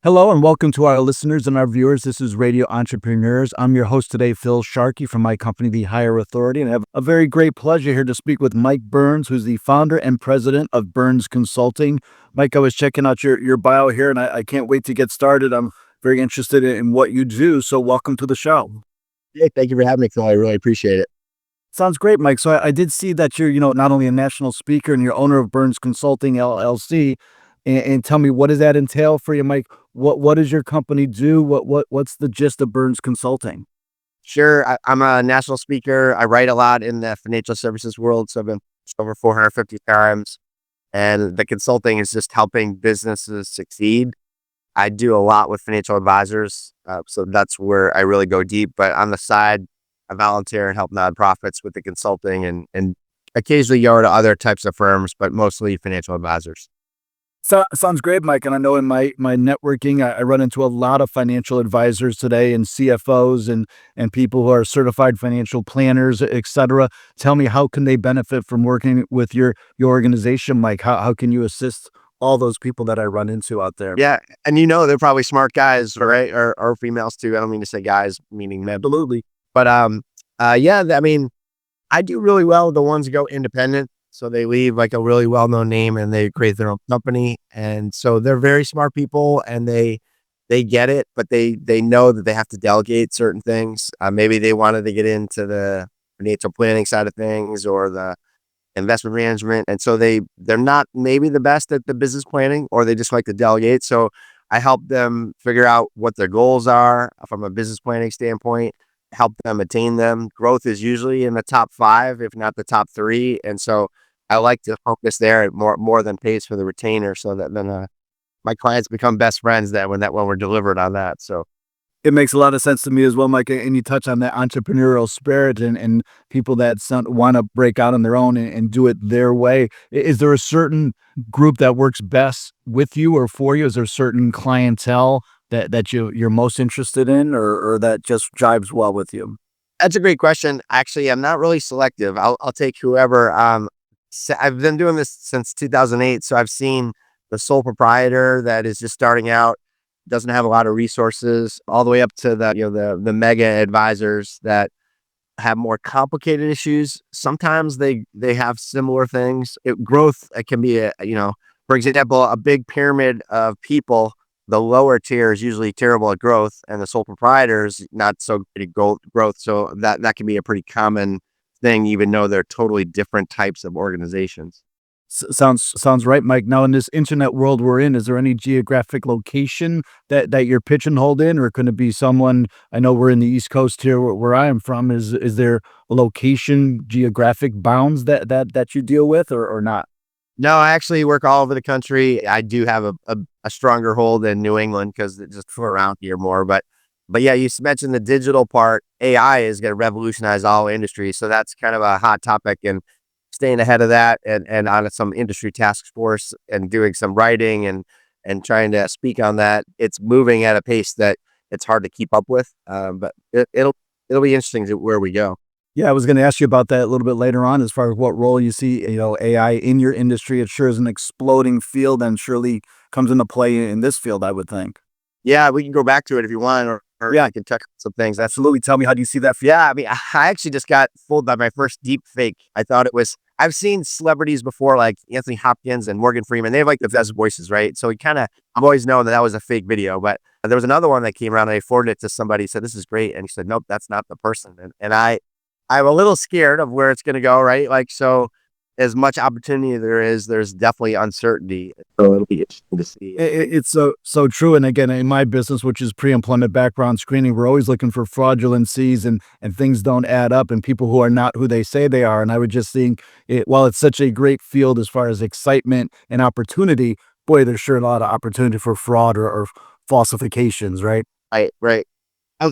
Hello and welcome to our listeners and our viewers. This is Radio Entrepreneurs. I'm your host today, Phil Sharkey from my company, The Higher Authority, and I have a very great pleasure here to speak with Mike Byrnes, who's the founder and president of Byrnes Consulting. Mike, I was checking out your bio here, and I can't wait to get started. I'm very interested in what you do, so welcome to the show. Hey, thank you for having me, Phil. I really appreciate it. Sounds great, Mike. So I did see that you're not only a national speaker and you're owner of Byrnes Consulting LLC. And tell me, what does that entail for you, Mike? What does your company do? What's the gist of Byrnes Consulting? Sure, I'm a national speaker. I write a lot in the financial services world, so I've been over 450 times. And the consulting is just helping businesses succeed. I do a lot with financial advisors, so that's where I really go deep. But on the side, I volunteer and help nonprofits with the consulting and occasionally go to other types of firms, but mostly financial advisors. So, sounds great, Mike. And I know in my networking, I run into a lot of financial advisors today and CFOs and people who are certified financial planners, et cetera. Tell me, how can they benefit from working with your organization, Mike? How can you assist all those people that I run into out there? Yeah, and they're probably smart guys, right? Or females too. I don't mean to say guys, meaning men. Absolutely. But yeah, I mean, I do really well with the ones who go independent. So they leave like a really well-known name and they create their own company. And so they're very smart people and they get it, but they know that they have to delegate certain things. Maybe they wanted to get into the financial planning side of things or the investment management. And so they're not maybe the best at the business planning, or they just like to delegate. So I help them figure out what their goals are from a business planning standpoint, help them attain them. Growth is usually in the top 5, if not the top 3. And so I like to focus there more than pays for the retainer, so that then my clients become best friends when we're delivered on that. So It makes a lot of sense to me as well, Mike. And you touch on that entrepreneurial spirit and people that want to break out on their own and do it their way. Is there a certain group that works best with you or for you? Is there a certain clientele that you're most interested in, or that just jives well with you? that's a great question. Actually, I'm not really selective. I'll take whoever. I've been doing this since 2008, so I've seen the sole proprietor that is just starting out, doesn't have a lot of resources, all the way up to the mega advisors that have more complicated issues. Sometimes they have similar things. Growth, it can be for example, a big pyramid of people. The lower tier is usually terrible at growth, and the sole proprietors not so good at growth. So that can be a pretty common thing, even though they're totally different types of organizations. Sounds right, Mike. Now, in this internet world we're in, is there any geographic location that you're pigeonholed in, or could it be someone? I know we're in the East Coast here, where I am from. Is there a location, geographic bounds that you deal with, or not? No, I actually work all over the country. I do have a stronger hold in New England because it's just around here more. But yeah, you mentioned the digital part. AI is going to revolutionize all industries. So that's kind of a hot topic, and staying ahead of that and on some industry task force and doing some writing and trying to speak on that. It's moving at a pace that it's hard to keep up with. But it'll be interesting where we go. Yeah, I was going to ask you about that a little bit later on, as far as what role you see, AI in your industry. It sure is an exploding field, and surely comes into play in this field, I would think. Yeah, we can go back to it if you want, or Yeah, I can check some things. absolutely. Tell me, how do you see that field? Yeah, I mean, I actually just got fooled by my first deep fake. I thought it was. I've seen celebrities before, like Anthony Hopkins and Morgan Freeman. They have like the best voices, right? So I've always known that was a fake video. But there was another one that came around, and I forwarded it to somebody. Said, "This is great," and he said, "Nope, that's not the person." And I'm a little scared of where it's going to go, right? Like, so as much opportunity there's definitely uncertainty. So it'll be interesting to see. It's so true. And again, in my business, which is pre-employment background screening, we're always looking for fraudulencies and things don't add up, and people who are not who they say they are. And I would just think, while it's such a great field as far as excitement and opportunity, boy, there's sure a lot of opportunity for fraud or falsifications, right? Right.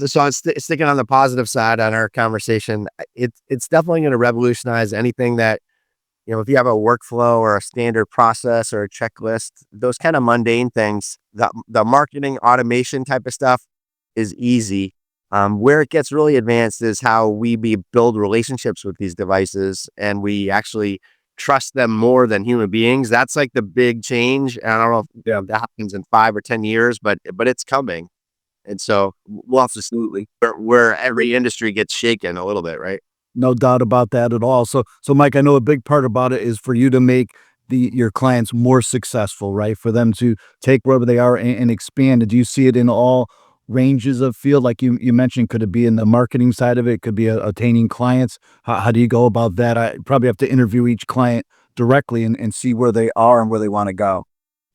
So I'm sticking on the positive side on our conversation. It's definitely going to revolutionize anything that, if you have a workflow or a standard process or a checklist, those kind of mundane things, the marketing automation type of stuff is easy. Where it gets really advanced is how we build relationships with these devices, and we actually trust them more than human beings. That's like the big change. And I don't know if that happens in 5 or 10 years, but it's coming. And so we'll have to Absolutely. where every industry gets shaken a little bit, right? No doubt about that at all. So Mike, I know a big part about it is for you to make your clients more successful, right? For them to take wherever they are and expand. Do you see it in all ranges of field? Like you mentioned, could it be in the marketing side of it? Could be attaining clients. How do you go about that? I probably have to interview each client directly and see where they are and where they want to go.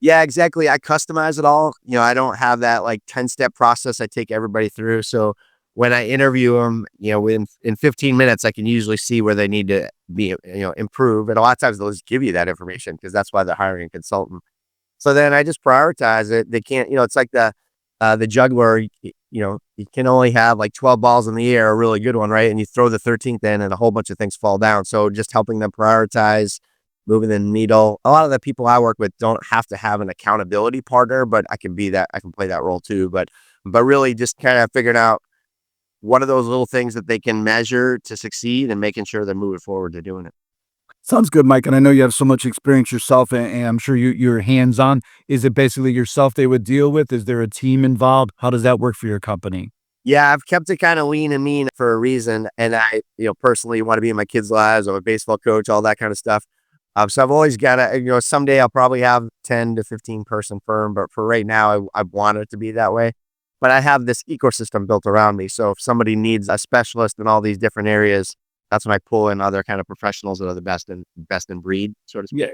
Yeah, exactly. I customize it all. I don't have that like 10-step process I take everybody through. So when I interview them, in 15 minutes, I can usually see where they need to be, improve. And a lot of times they'll just give you that information because that's why they're hiring a consultant. So then I just prioritize it. They can't, it's like the juggler, you can only have like 12 balls in the air, a really good one, right? And you throw the 13th in and a whole bunch of things fall down. So just helping them prioritize, moving the needle. A lot of the people I work with don't have to have an accountability partner, but I can play that role too. But really just kind of figuring out what are those little things that they can measure to succeed and making sure they're moving forward to doing it. Sounds good, Mike. And I know you have so much experience yourself, and I'm sure you're hands on. Is it basically yourself they would deal with? Is there a team involved? How does that work for your company? Yeah, I've kept it kind of lean and mean for a reason. And I, personally want to be in my kids' lives. I'm a baseball coach, all that kind of stuff. So I've always got to, someday I'll probably have 10 to 15 person firm, but for right now, I want it to be that way. But I have this ecosystem built around me. So if somebody needs a specialist in all these different areas, that's when I pull in other kind of professionals that are the best in breed, so to speak. Yeah.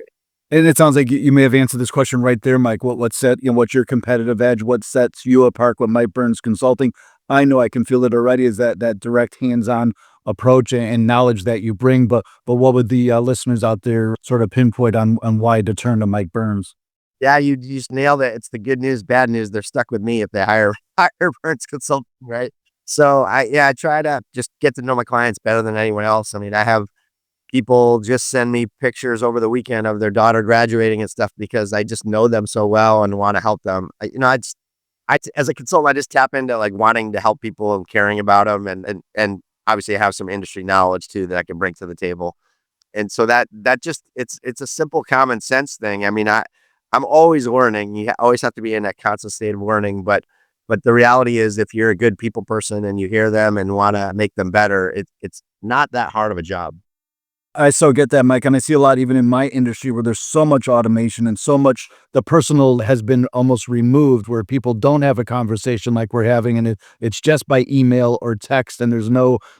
And it sounds like you may have answered this question right there, Mike. What's your competitive edge? What sets you apart with Mike Byrnes Consulting? I know I can feel it already is that direct hands-on approach and knowledge that you bring. But what would the listeners out there sort of pinpoint on why to turn to Mike Byrnes? Yeah, you just nailed it. It's the good news, bad news. They're stuck with me if they hire Byrnes Consulting, right? So I try to just get to know my clients better than anyone else. I mean, I have people just send me pictures over the weekend of their daughter graduating and stuff because I just know them so well and want to help them. As a consultant, I just tap into like wanting to help people and caring about them, and obviously I have some industry knowledge too that I can bring to the table. And so that just it's a simple common sense thing. I mean, I'm always learning. You always have to be in that constant state of learning, but the reality is, if you're a good people person and you hear them and want to make them better, it's not that hard of a job. I so get that, Mike, and I see a lot even in my industry where there's so much automation and so much the personal has been almost removed where people don't have a conversation like we're having and it's just by email or text and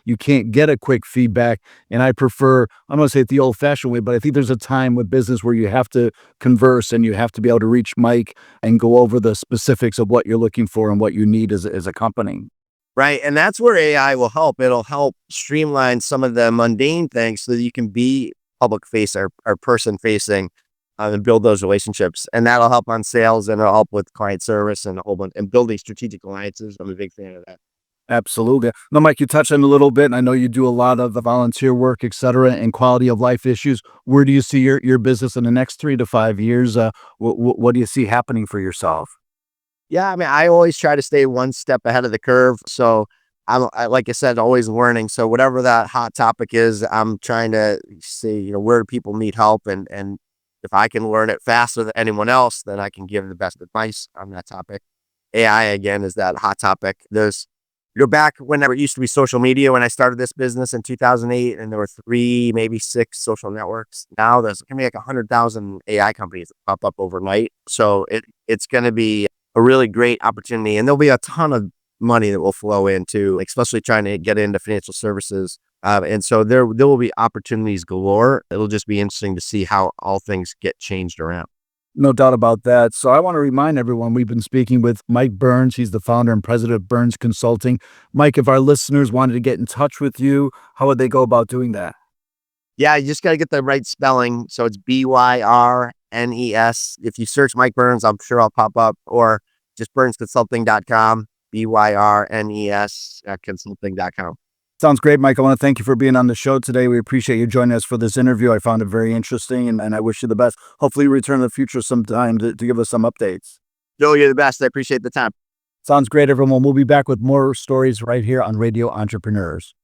you can't get a quick feedback. And I prefer, I'm going to say it the old fashioned way, but I think there's a time with business where you have to converse and you have to be able to reach Mike and go over the specifics of what you're looking for and what you need as a company. Right. And that's where AI will help. It'll help streamline some of the mundane things so that you can be public face or person facing and build those relationships. And that'll help on sales and it'll help with client service and a whole bunch and building strategic alliances. I'm a big fan of that. Absolutely. Now, Mike, you touched on it a little bit, and I know you do a lot of the volunteer work, et cetera, and quality of life issues. Where do you see your business in the next 3 to 5 years? What do you see happening for yourself? Yeah, I mean, I always try to stay one step ahead of the curve. So like I said, always learning. So whatever that hot topic is, I'm trying to see, where do people need help, and if I can learn it faster than anyone else, then I can give the best advice on that topic. AI again is that hot topic. Back when there used to be social media when I started this business in 2008, and there were 3, maybe 6 social networks. Now there's going to be like 100,000 AI companies that pop up overnight. So it's going to be a really great opportunity, and there'll be a ton of money that will flow into, especially trying to get into financial services. And so there will be opportunities galore. It'll just be interesting to see how all things get changed around. No doubt about that. So I want to remind everyone we've been speaking with Mike Byrnes. He's the founder and president of Byrnes Consulting. Mike, if our listeners wanted to get in touch with you, how would they go about doing that? Yeah, you just got to get the right spelling. So it's Byrnes. If you search Mike Byrnes, I'm sure I'll pop up, or just burnsconsulting.com, Byrnes consulting.com. Sounds great, Mike. I want to thank you for being on the show today. We appreciate you joining us for this interview. I found it very interesting, and I wish you the best. Hopefully you return in the future sometime to give us some updates. Joe, you're the best. I appreciate the time. Sounds great, everyone. We'll be back with more stories right here on Radio Entrepreneurs.